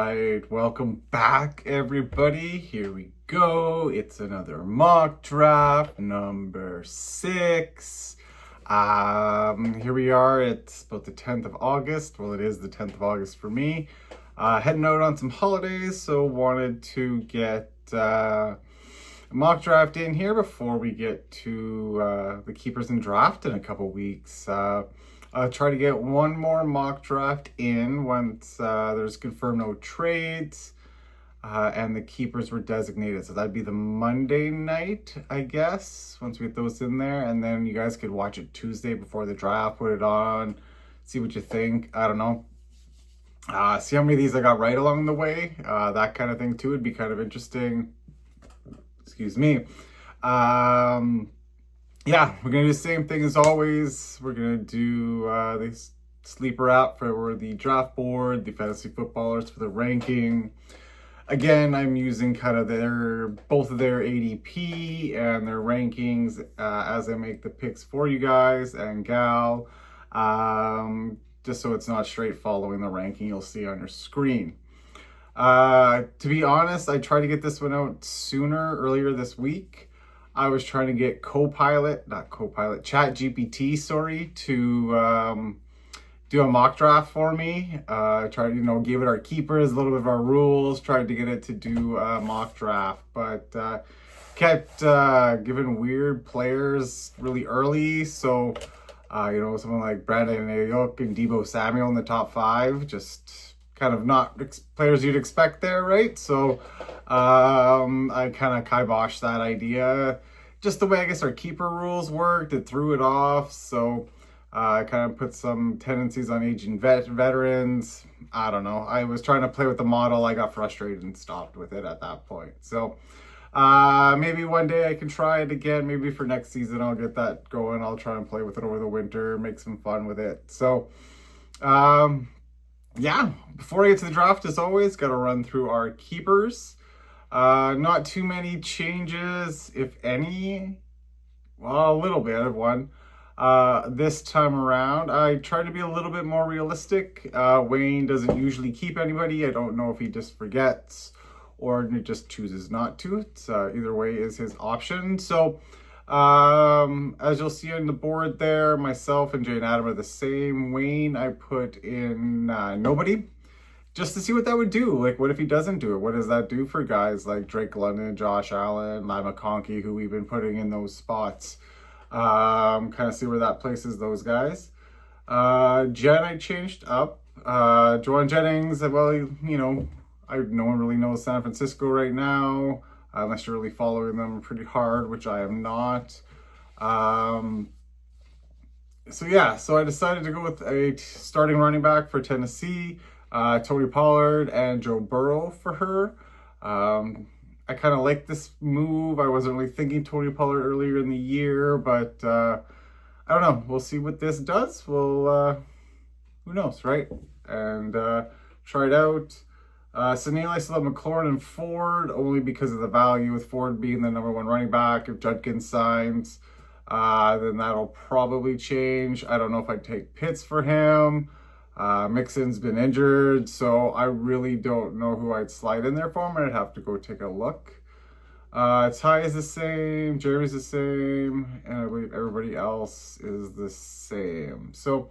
right, welcome back everybody. Here we go. It's another mock draft, number 6. Here we are. It's about the 10th of August. Well, it is the 10th of August for me. Heading out on some holidays, so wanted to get a mock draft in here before we get to the keepers and draft in a couple weeks. Try to get one more mock draft in once there's confirmed no trades and the keepers were designated. So that'd be the Monday night, I guess, once we get those in there. And then you guys could watch it Tuesday before the draft, put it on, see what you think. I don't know. See how many of these I got right along the way. That kind of thing too would be kind of interesting. Excuse me. Yeah, we're going to do the same thing as always. We're going to do the sleeper app for the draft board, the fantasy footballers for the ranking. Again, I'm using kind of both of their ADP and their rankings as I make the picks for you guys and gal, just so it's not straight following the ranking you'll see on your screen. To be honest, I tried to get this one out earlier this week. I was trying to get ChatGPT, to do a mock draft for me. Tried to, give it our keepers, a little bit of our rules, tried to get it to do a mock draft, but kept giving weird players really early. So, someone like Brandon Ayuk and Deebo Samuel in the top 5, just kind of not players you'd expect there, right? So I kind of kiboshed that idea. Just the way I guess our keeper rules worked, it threw it off. So I kind of put some tendencies on aging veterans. I don't know. I was trying to play with the model. I got frustrated and stopped with it at that point. So maybe one day I can try it again. Maybe for next season I'll get that going. I'll try and play with it over the winter, make some fun with it. So yeah, before I get to the draft, as always, got to run through our keepers. Not too many changes, if any. Well, a little bit of one. This time around, I tried to be a little bit more realistic. Wayne doesn't usually keep anybody. I don't know if he just forgets or just chooses not to. It's, either way is his option. So, as you'll see on the board there, myself and Jane Adam are the same. Wayne, I put in nobody, just to see what that would do. Like, what if he doesn't do it? What does that do for guys like Drake London, Josh Allen, Lima Conkey, who we've been putting in those spots? Kind of see where that places those guys. Jen, I changed up. Joanne Jennings, well, no one really knows San Francisco right now, unless you're really following them pretty hard, which I am not. So I decided to go with a starting running back for Tennessee, Tony Pollard and Joe Burrow for her. I kind of like this move. I wasn't really thinking Tony Pollard earlier in the year, but I don't know. We'll see what this does. Who knows, right? And try it out. Sunil, I still have McLaurin and Ford, only because of the value with Ford being the number 1 running back. If Judkins signs, then that'll probably change. I don't know if I'd take Pitts for him. Mixon's been injured, so I really don't know who I'd slide in there for him. I'd have to go take a look. Ty is the same, Jerry's the same, and I believe everybody else is the same. So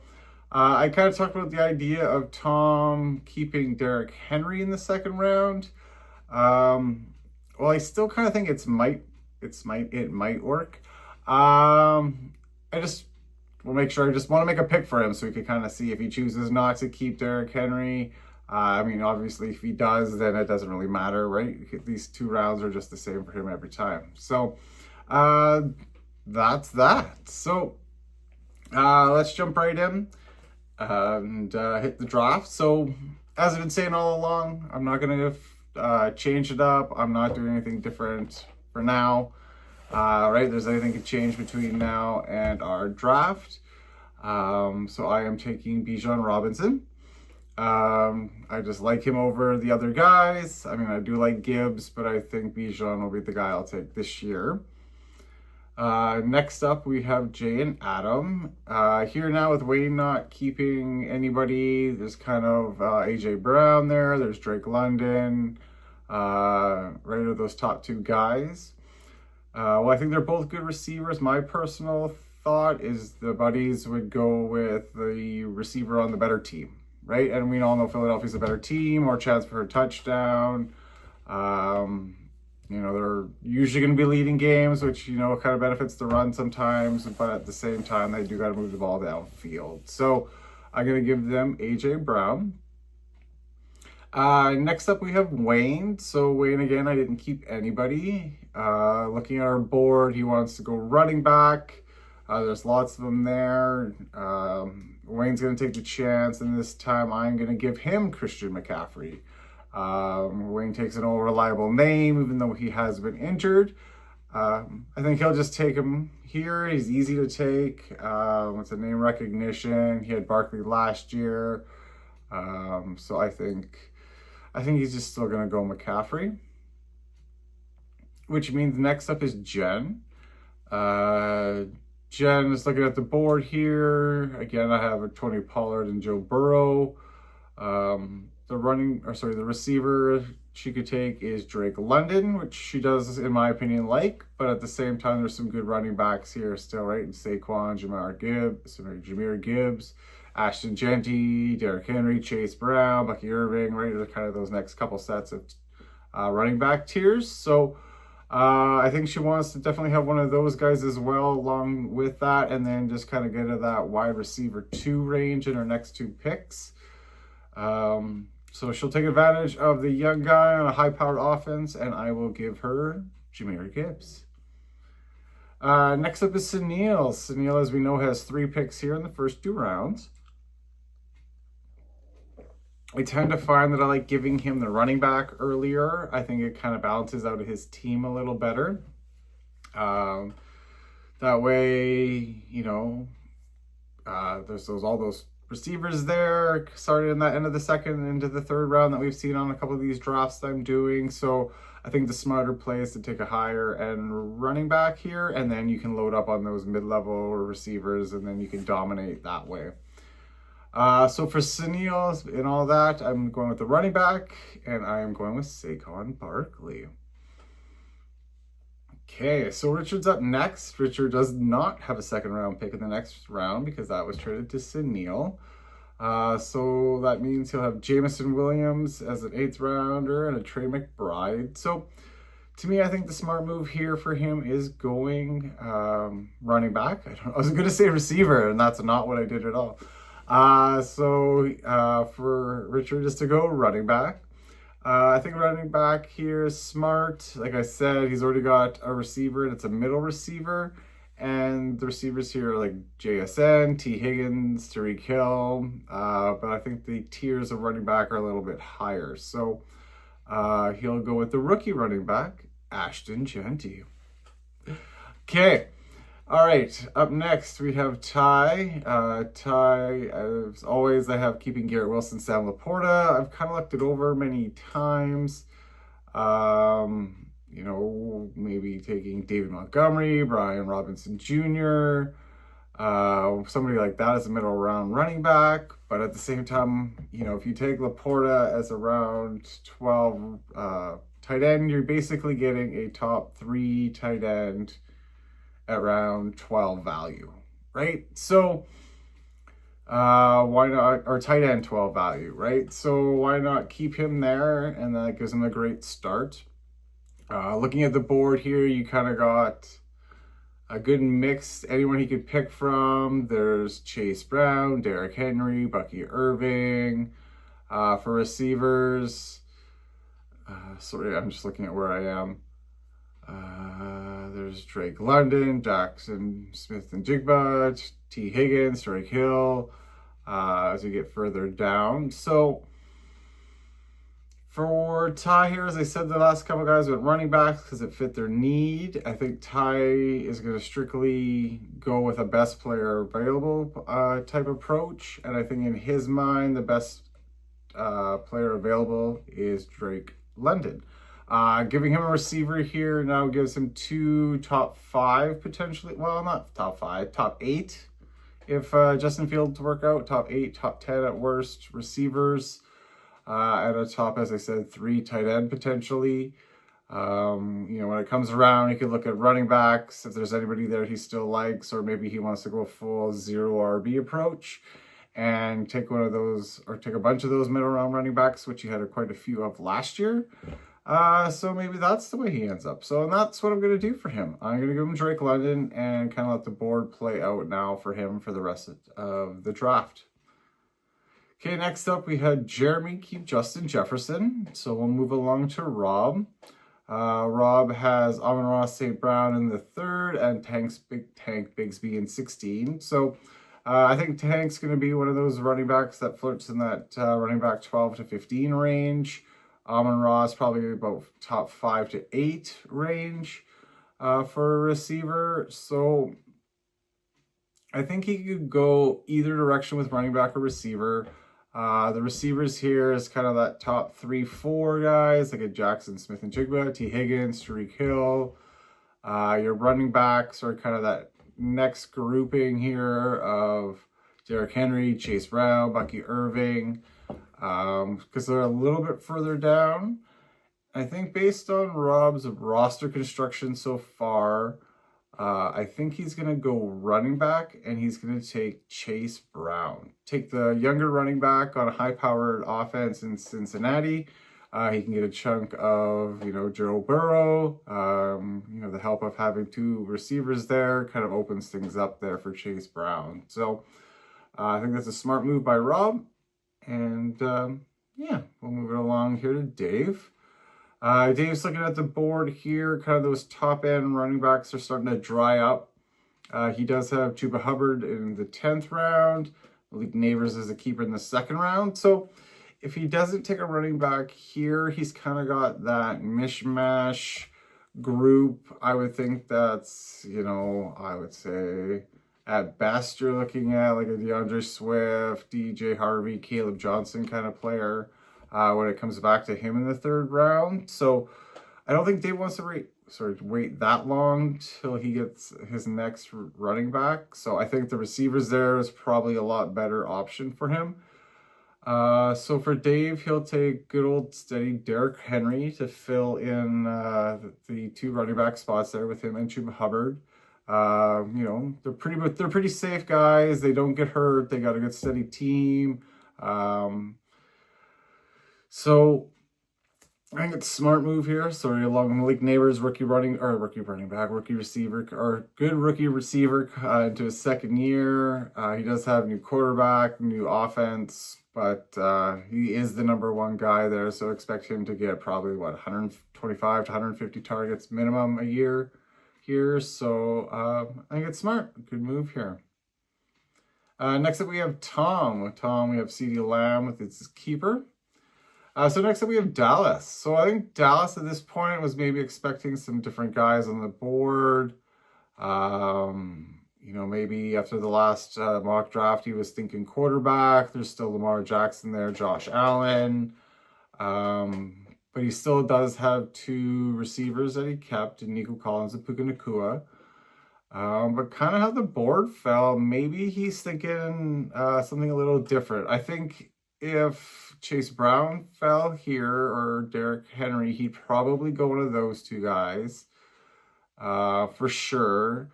I kind of talked about the idea of Tom keeping Derrick Henry in the second round. Well, I still kind of think it might work. We'll make sure I just want to make a pick for him so we can kind of see if he chooses not to keep Derrick Henry. Obviously, if he does, then it doesn't really matter, right? These 2 rounds are just the same for him every time. So that's that. So let's jump right in and hit the draft. So as I've been saying all along, I'm not going to change it up. I'm not doing anything different for now. Right, there's anything can change between now and our draft. So I am taking Bijan Robinson. I just like him over the other guys. I do like Gibbs, but I think Bijan will be the guy I'll take this year. Next up, we have Jay and Adam. Here now with Wayne not keeping anybody, there's kind of AJ Brown there, there's Drake London, right of those top two guys. Well, I think they're both good receivers. My personal thought is the buddies would go with the receiver on the better team, right? And we all know Philadelphia's a better team, more chance for a touchdown. They're usually going to be leading games, which, kind of benefits the run sometimes, but at the same time, they do got to move the ball downfield. So I'm going to give them AJ Brown. Next up, we have Wayne. So Wayne, again, I didn't keep anybody. Looking at our board, he wants to go running back. There's lots of them there. Wayne's going to take the chance, and this time I'm going to give him Christian McCaffrey. Wayne takes an old reliable name, even though he has been injured. I think he'll just take him here. He's easy to take. It's a name recognition. He had Barkley last year. So I think he's just still going to go McCaffrey. Which means next up is Jen. Jen is looking at the board here. Again, I have Tony Pollard and Joe Burrow. The receiver she could take is Drake London, which she does, in my opinion, but at the same time, there's some good running backs here still, right? And Saquon, Jahmyr Gibbs, Ashton Genty, Derrick Henry, Chase Brown, Bucky Irving, right? They're kind of those next couple sets of running back tiers. So I think she wants to definitely have one of those guys as well along with that, and then just kind of get to that wide receiver 2 range in her next 2 picks. So she'll take advantage of the young guy on a high-powered offense, and I will give her Jahmyr Gibbs. Next up is Sunil. Sunil, as we know, has 3 picks here in the first 2 rounds. I tend to find that I like giving him the running back earlier. I think it kind of balances out his team a little better. That way, there's all those receivers there started in that end of the second into the 3rd round that we've seen on a couple of these drafts that I'm doing. So I think the smarter play is to take a higher end running back here, and then you can load up on those mid-level receivers, and then you can dominate that way. So for Sunil and all that, I'm going with the running back, and I am going with Saquon Barkley. Okay, so Richard's up next. Richard does not have a 2nd round pick in the next round because that was traded to Sunil. So that means he'll have Jameson Williams as an 8th rounder and a Trey McBride. So to me, I think the smart move here for him is going running back. I was going to say receiver, and that's not what I did at all. For Richard is to go running back. I think running back here is smart. Like I said, he's already got a receiver, and it's a middle receiver. And the receivers here are like JSN, T. Higgins, Tyreek Hill. But I think the tiers of running back are a little bit higher. So he'll go with the rookie running back, Ashton Genty. Okay. All right, up next we have Ty. Ty, as always, I have keeping Garrett Wilson, Sam Laporta. I've kind of looked it over many times. Maybe taking David Montgomery, Brian Robinson Jr., somebody like that as a middle round running back. But at the same time, if you take Laporta as a round 12 tight end, you're basically getting a top 3 tight end at round 12 value, right? So why not, or tight end 12 value, right? So why not keep him there, and that gives him a great start. Looking at the board here, you kind of got a good mix, anyone he could pick from. There's Chase Brown, Derrick Henry, Bucky Irving. For receivers, sorry, I'm just looking at where I am. There's Drake London, Jackson Smith and Jigba, T. Higgins, Tyreek Hill, as we get further down. So for Ty here, as I said, the last couple guys went running backs because it fit their need. I think Ty is going to strictly go with a best player available type approach. And I think in his mind, the best player available is Drake London. Giving him a receiver here now gives him 2 top 5 potentially. Well, not top 5, top 8. If Justin Fields work out, top 8, top 10 at worst receivers. At a top, as I said, 3 tight end potentially. When it comes around, he could look at running backs if there's anybody there he still likes, or maybe he wants to go full 0 RB approach and take one of those, or take a bunch of those middle round running backs, which he had quite a few of last year. So maybe that's the way he ends up. So that's what I'm going to do for him. I'm going to give him Drake London and kind of let the board play out now for him for the rest of the draft. Okay, next up we had Jeremy keep Justin Jefferson. So we'll move along to Rob. Rob has Amon-Ra St. Brown in the 3rd and Tank Bigsby in 16. So I think Tank's going to be one of those running backs that flirts in that running back 12 to 15 range. Amon-Ra is probably about top 5 to 8 range for a receiver. So I think he could go either direction with running back or receiver. The receivers here is kind of that top 3-4 guys, like a Jackson Smith-Njigba, T. Higgins, Tyreek Hill. Your running backs are kind of that next grouping here of Derrick Henry, Chase Brown, Bucky Irving, because they're a little bit further down. I think based on Rob's roster construction so far, I think he's going to go running back, and he's going to take Chase Brown. Take the younger running back on a high-powered offense in Cincinnati. He can get a chunk of, Joe Burrow. The help of having 2 receivers there kind of opens things up there for Chase Brown. So I think that's a smart move by Rob. And we'll move it along here to Dave. Dave's looking at the board here. Kind of those top-end running backs are starting to dry up. He does have Chuba Hubbard in the 10th round. Malik Neighbors is a keeper in the 2nd round. So if he doesn't take a running back here, he's kind of got that mishmash group. I would think that's, I would say at best you're looking at like a DeAndre Swift, DJ Harvey, Caleb Johnson kind of player. When it comes back to him in the 3rd round. So I don't think Dave wants to wait that long till he gets his next running back. So I think the receivers there is probably a lot better option for him. So for Dave, he'll take good old steady Derrick Henry to fill in the 2 running back spots there with him and Chuba Hubbard. They're pretty safe guys. They don't get hurt. They got a good steady team. So I think it's a smart move here. Sorry, along Malik Neighbors, rookie receiver, or good rookie receiver into his 2nd year. He does have new quarterback, new offense, but he is the number 1 guy there. So expect him to get probably 125 to 150 targets minimum a year here. So I think it's smart. Good move here. Next up we have Tom. With Tom we have CeeDee Lamb with his keeper. So next up we have Dallas. So I think Dallas at this point was maybe expecting some different guys on the board. Maybe after the last mock draft, he was thinking quarterback. There's still Lamar Jackson there, Josh Allen. But he still does have 2 receivers that he kept, in Nico Collins and Puka Nacua. But kind of how the board fell, maybe he's thinking something a little different. I think if Chase Brown fell here or Derrick Henry, he'd probably go one of those 2 guys for sure.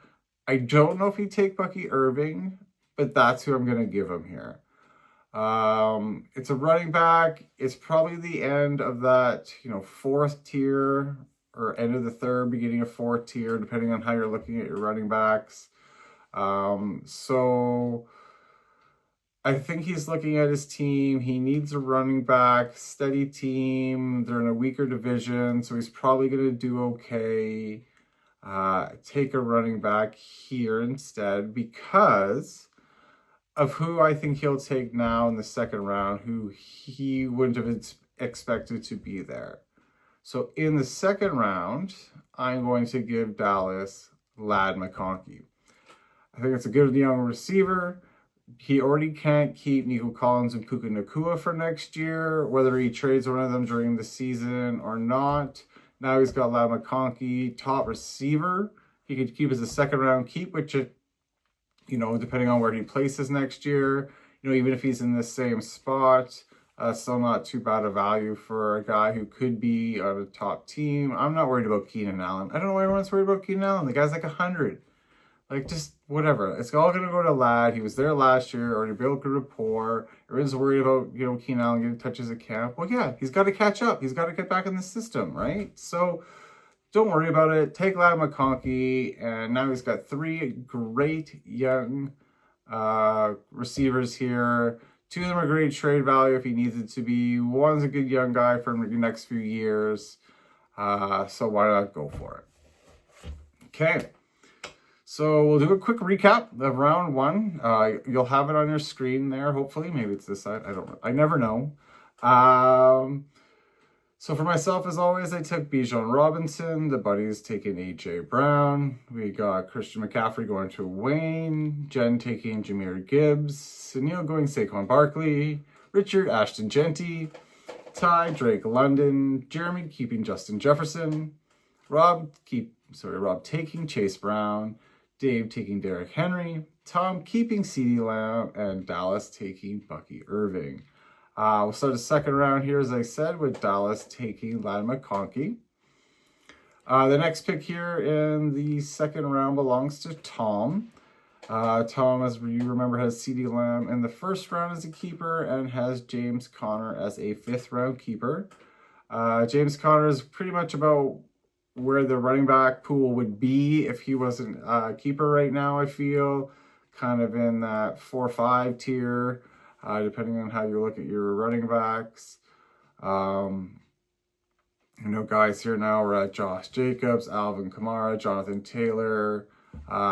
I don't know if he'd take Bucky Irving, but that's who I'm going to give him here. It's a running back. It's probably the end of that, 4th tier or end of the 3rd, beginning of 4th tier, depending on how you're looking at your running backs. So I think he's looking at his team. He needs a running back, steady team. They're in a weaker division, so he's probably going to do okay. Take a running back here instead because of who I think he'll take now in the 2nd round, who he wouldn't have expected to be there. So in the 2nd round, I'm going to give Dallas Ladd McConkey. I think it's a good young receiver. He already can't keep Nico Collins and Puka Nacua for next year, whether he trades one of them during the season or not. Now he's got Ladd McConkey, top receiver. He could keep as a second round keep, which, depending on where he places next year, even if he's in the same spot, still not too bad a value for a guy who could be on a top team. I'm not worried about Keenan Allen. I don't know why everyone's worried about Keenan Allen. The guy's like 100. Like, just whatever. It's all going to go to Ladd. He was there last year, already built good rapport. Everyone's worried about, Keenan Allen getting touches at camp. Well, yeah, he's got to catch up. He's got to get back in the system, right? So don't worry about it. Take Ladd McConkey, and now he's got 3 great young receivers here. 2 of them are great trade value if he needs it to be. One's a good young guy for the next few years. So why not go for it? Okay. So we'll do a quick recap of round 1. You'll have it on your screen there, hopefully. Maybe it's this side. I don't know. I never know. So for myself, as always, I took Bijan Robinson. The buddies taking A.J. Brown. We got Christian McCaffrey going to Wayne. Jen taking Jahmyr Gibbs. Sunil going Saquon Barkley. Richard Ashton Genty. Ty Drake London. Jeremy keeping Justin Jefferson. Rob taking Chase Brown. Dave taking Derrick Henry. Tom keeping CeeDee Lamb. And Dallas taking Bucky Irving. We'll start the second round here, as I said, with Dallas taking Ladd McConkey. The next pick here in the second round belongs to Tom. Tom, as you remember, has CeeDee Lamb in the first round as a keeper and has James Conner as a 5th round keeper. James Conner is pretty much about where the running back pool would be if he wasn't a keeper right now, I feel. Kind of in that 4-5 tier. Depending on how you look at your running backs. Guys here now we're at Josh Jacobs, Alvin Kamara, Jonathan Taylor,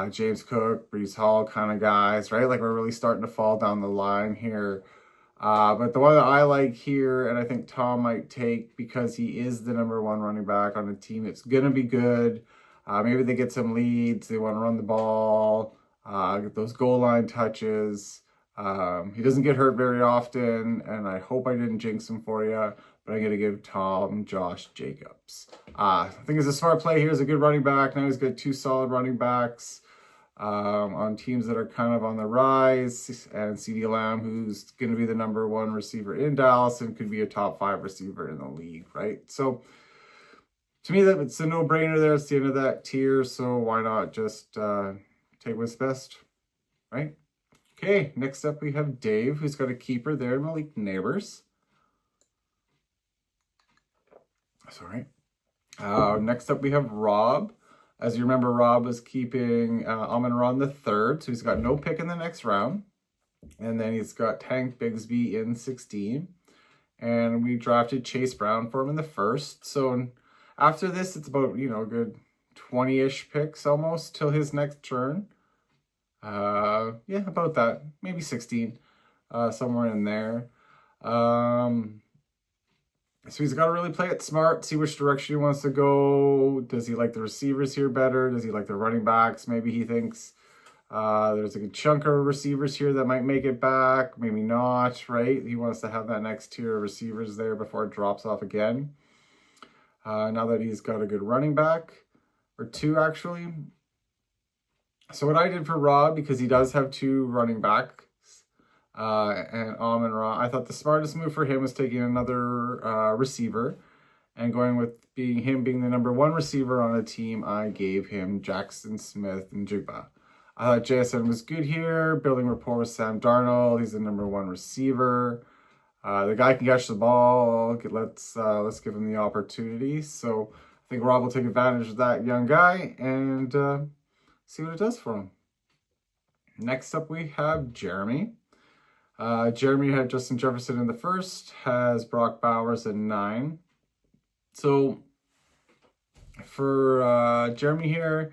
James Cook, Breece Hall kind of guys, right? Like we're really starting to fall down the line here. But the one that I like here, and I think Tom might take because he is the number 1 running back on a team that's going to be good. Maybe they get some leads. They want to run the ball, get those goal line touches. He doesn't get hurt very often, and I hope I didn't jinx him for you, but I'm going to give Tom Josh Jacobs. I think it's a smart play here. He's a good running back. Now he's got 2 solid running backs on teams that are kind of on the rise, and CeeDee Lamb, who's going to be the number 1 receiver in Dallas and could be a top 5 receiver in the league, right? So to me, it's a no-brainer there. It's the end of that tier, so why not just take what's best, right? Okay, next up we have Dave, who's got a keeper there, Malik Neighbors. Sorry. Next up we have Rob. As you remember, Rob was keeping Amon-Ra the 3rd, so he's got no pick in the next round. And then he's got Tank Bigsby in 16. And we drafted Chase Brown for him in the 1st. So after this, it's about, a good 20-ish picks almost till his next turn. Yeah, about that. Maybe 16. Somewhere in there. So he's got to really play it smart, see which direction he wants to go. Does he like the receivers here better? Does he like the running backs? Maybe he thinks there's a good chunk of receivers here that might make it back. Maybe not, right? He wants to have that next tier of receivers there before it drops off again. Now that he's got a good running back, or 2 actually. So what I did for Rob, because he does have 2 running backs, and Amon-Ra, I thought the smartest move for him was taking another receiver and going with being the number 1 receiver on a team. I gave him Jackson Smith and Jigba. I thought JSN was good here, building rapport with Sam Darnold. He's the number 1 receiver. The guy can catch the ball. Let's give him the opportunity. So I think Rob will take advantage of that young guy and see what it does for him. Next up, we have Jeremy. Jeremy had Justin Jefferson in the 1st, has Brock Bowers in 9. So for Jeremy here,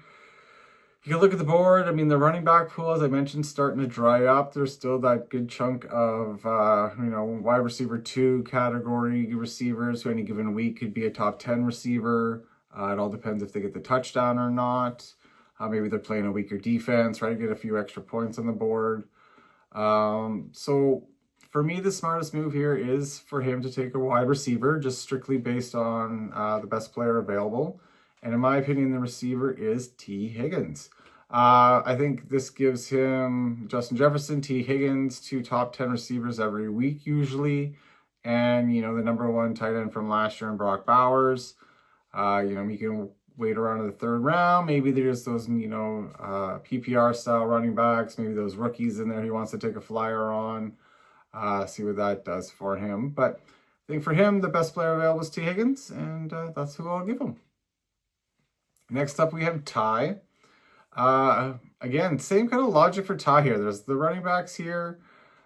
you can look at the board. I mean, the running back pool, as I mentioned, starting to dry up. There's still that good chunk of, wide receiver 2 category receivers who any given week could be a top 10 receiver. It all depends if they get the touchdown or not. Maybe they're playing a weaker defense, right? Get a few extra points on the board. So For me, the smartest move here is for him to take a wide receiver, just strictly based on the best player available. And in my opinion, the receiver is T. Higgins. I think this gives him Justin Jefferson, T. Higgins, 2 top 10 receivers every week usually. And, the number 1 tight end from last year in Brock Bowers. He can wait around in the 3rd round. Maybe there's those, PPR style running backs. Maybe those rookies in there he wants to take a flyer on. See what that does for him. But I think for him, the best player available is T. Higgins, and that's who I'll give him. Next up, we have Ty. Again, same kind of logic for Ty here. There's the running backs here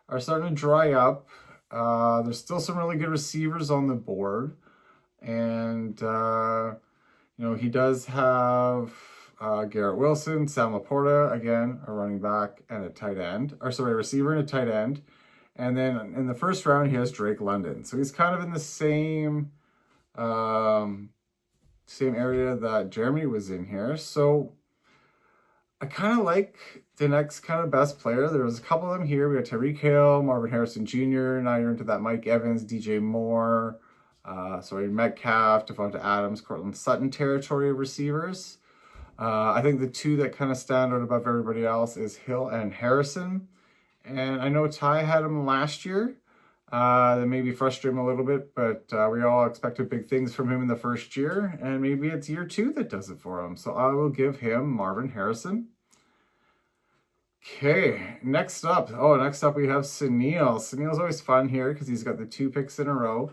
are starting to dry up. There's still some really good receivers on the board. And, he does have Garrett Wilson, Sam Laporta, again, a running back and a tight end. A receiver and a tight end. And then in the 1st round, he has Drake London. So he's kind of in the same area that Jeremy was in here. So I kind of like the next kind of best player. There was a couple of them here. We got Tyreek Hill, Marvin Harrison Jr. Now you're into that Mike Evans, DJ Moore, Metcalf, Devonta Adams, Cortland Sutton territory of receivers. I think the 2 that kind of stand out above everybody else is Hill and Harrison. And I know Ty had him last year. That maybe frustrated him a little bit, but we all expected big things from him in the 1st year, and maybe it's year 2 that does it for him. So I will give him Marvin Harrison. Okay, next up we have Sunil. Sunil's always fun here because he's got the 2 picks in a row.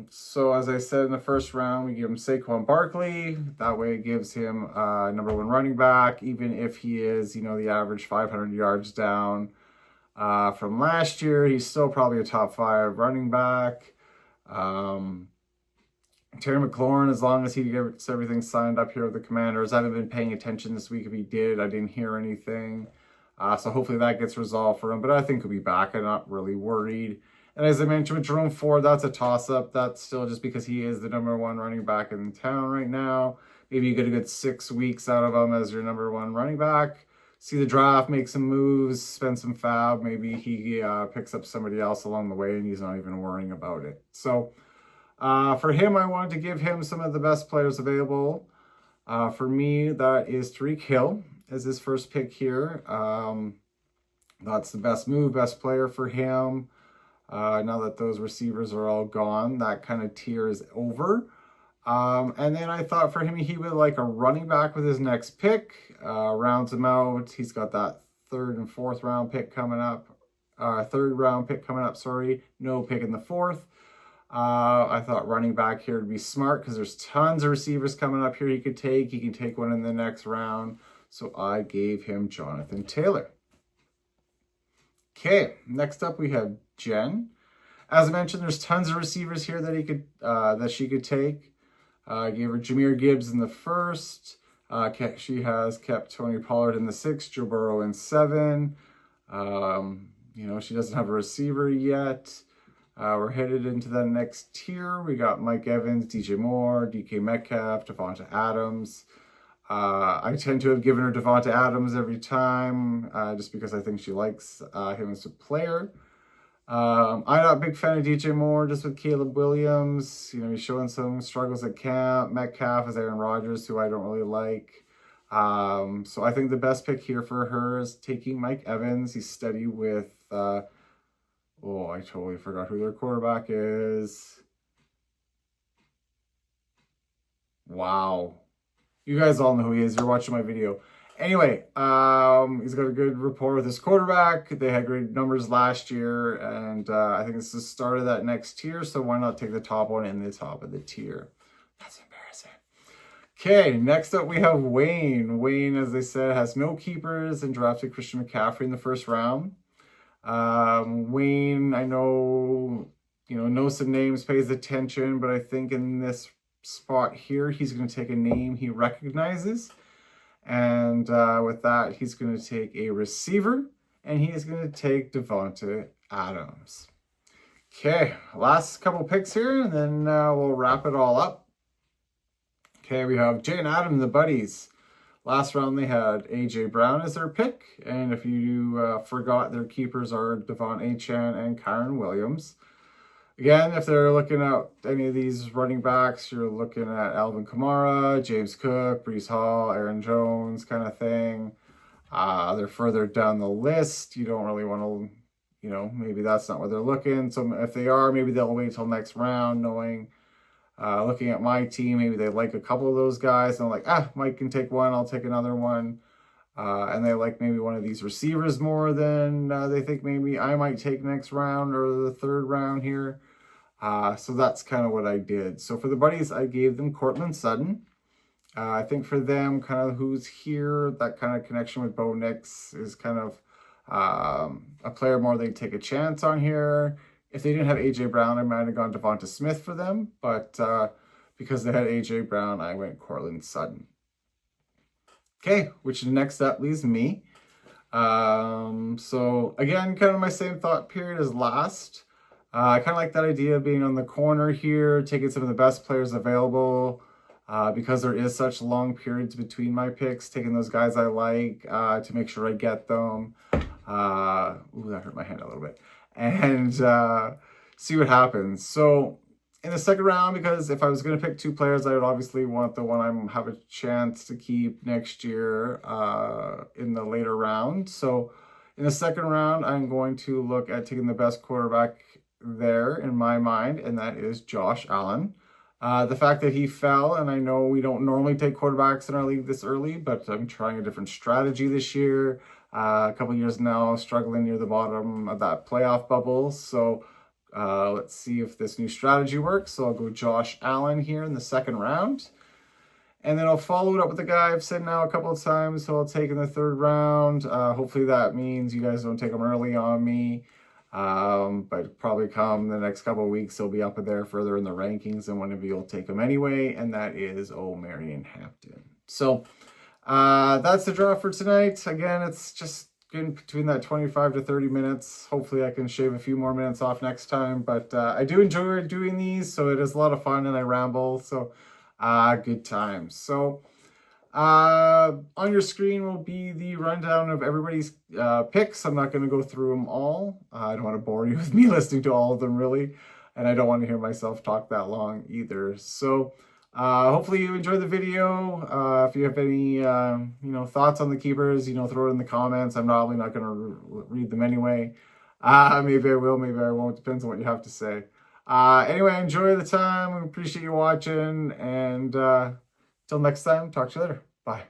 So as I said in the 1st round, we give him Saquon Barkley. That way it gives him number 1 running back, even if he is, the average 500 yards down. From last year, he's still probably a top 5 running back. Terry McLaurin, as long as he gets everything signed up here with the Commanders. I haven't been paying attention this week. If he did, I didn't hear anything. So hopefully that gets resolved for him. But I think he'll be back. I'm not really worried. And as I mentioned with Jerome Ford, that's a toss-up. That's still just because he is the number 1 running back in town right now. Maybe you get a good 6 weeks out of him as your number 1 running back. See the draft, make some moves, spend some fab. Maybe he picks up somebody else along the way and he's not even worrying about it. So for him, I wanted to give him some of the best players available. For me, that is Tyreek Hill as his 1st pick here. That's the best move, best player for him. Now that those receivers are all gone, that kind of tier is over. And then I thought for him, he would like a running back with his next pick, rounds him out. He's got that 3rd and 4th round pick coming up, 3rd round pick coming up, no pick in the 4th. I thought running back here would be smart because there's tons of receivers coming up here he could take. He can take one in the next round. So I gave him Jonathan Taylor. Okay, next up we have Jen. As I mentioned, there's tons of receivers here that she could take. I gave her Jahmyr Gibbs in the 1st. She has kept Tony Pollard in the 6th, Joe Burrow in 7. She doesn't have a receiver yet. We're headed into the next tier. We got Mike Evans, DJ Moore, DK Metcalf, Devonta Adams. I tend to have given her Devonta Adams every time, just because I think she likes him as a player. I'm not a big fan of DJ Moore, just with Caleb Williams. He's showing some struggles at camp. Metcalf is Aaron Rodgers, who I don't really like. So I think the best pick here for her is taking Mike Evans. He's steady with, I totally forgot who their quarterback is. Wow. You guys all know who he is. You're watching my video. Anyway, he's got a good rapport with his quarterback. They had great numbers last year, and I think it's the start of that next tier, so why not take the top one in the top of the tier? That's embarrassing. Okay, next up we have Wayne. Wayne, as I said, has no keepers and drafted Christian McCaffrey in the 1st round. Wayne, I know, knows some names, pays attention, but I think in this spot here, he's going to take a name he recognizes. And with that, he's going to take a receiver, and he is going to take Devonta Adams. Okay, last couple picks here, and then we'll wrap it all up. Okay, we have Jay and Adam, the buddies. Last round, they had A.J. Brown as their pick. And if you forgot, their keepers are Devon Achane and Kyron Williams. Again, if they're looking at any of these running backs, you're looking at Alvin Kamara, James Cook, Breece Hall, Aaron Jones kind of thing. They're further down the list. You don't really want to, you know, maybe that's not where they're looking. So if they are, maybe they'll wait till next round, knowing, looking at my team, maybe they like a couple of those guys. And they're like, Mike can take one, I'll take another one. And they like maybe one of these receivers more than they think maybe I might take next round or the third round here. So that's kind of what I did. So for the buddies, I gave them Cortland Sutton. I think for them, kind of who's here, that kind of connection with Bo Nix is kind of a player more they take a chance on here. If they didn't have A.J. Brown, I might have gone Devonta Smith for them. But because they had A.J. Brown, I went Cortland Sutton. Okay, which next up leaves me. So again, kind of my same thought period as last. I kind of like that idea of being on the corner here, taking some of the best players available. Because there is such long periods between my picks, taking those guys I like to make sure I get them. Ooh, that hurt my hand a little bit. And see what happens. So in the second round, because if I was going to pick two players, I would obviously want the one I have a chance to keep next year in the later round. So in the second round, I'm going to look at taking the best quarterback there in my mind, and that is Josh Allen. The fact that he fell, and I know we don't normally take quarterbacks in our league this early, but I'm trying a different strategy this year. A couple years now, struggling near the bottom of that playoff bubble. So let's see if this new strategy works. So I'll go Josh Allen here in the second round. And then I'll follow it up with the guy I've said now a couple of times, so I'll take in the third round. Hopefully that means you guys don't take him early on me. But probably come the next couple of weeks, he'll be up there further in the rankings, and one of you will take him anyway, and that is Marion Hampton. So that's the draw for tonight. Again, it's just getting between that 25 to 30 minutes. Hopefully I can shave a few more minutes off next time, but I do enjoy doing these, so it is a lot of fun, and I ramble, so good times. So on your screen will be the rundown of everybody's picks. I'm not going to go through them all. I don't want to bore you with me listening to all of them, really. And I don't want to hear myself talk that long either. So hopefully you enjoyed the video. If you have any thoughts on the keepers, throw it in the comments. I'm probably not going to read them anyway. Maybe I will, maybe I won't. Depends on what you have to say. Anyway, enjoy the time. We appreciate you watching. And till next time, talk to you later. Bye.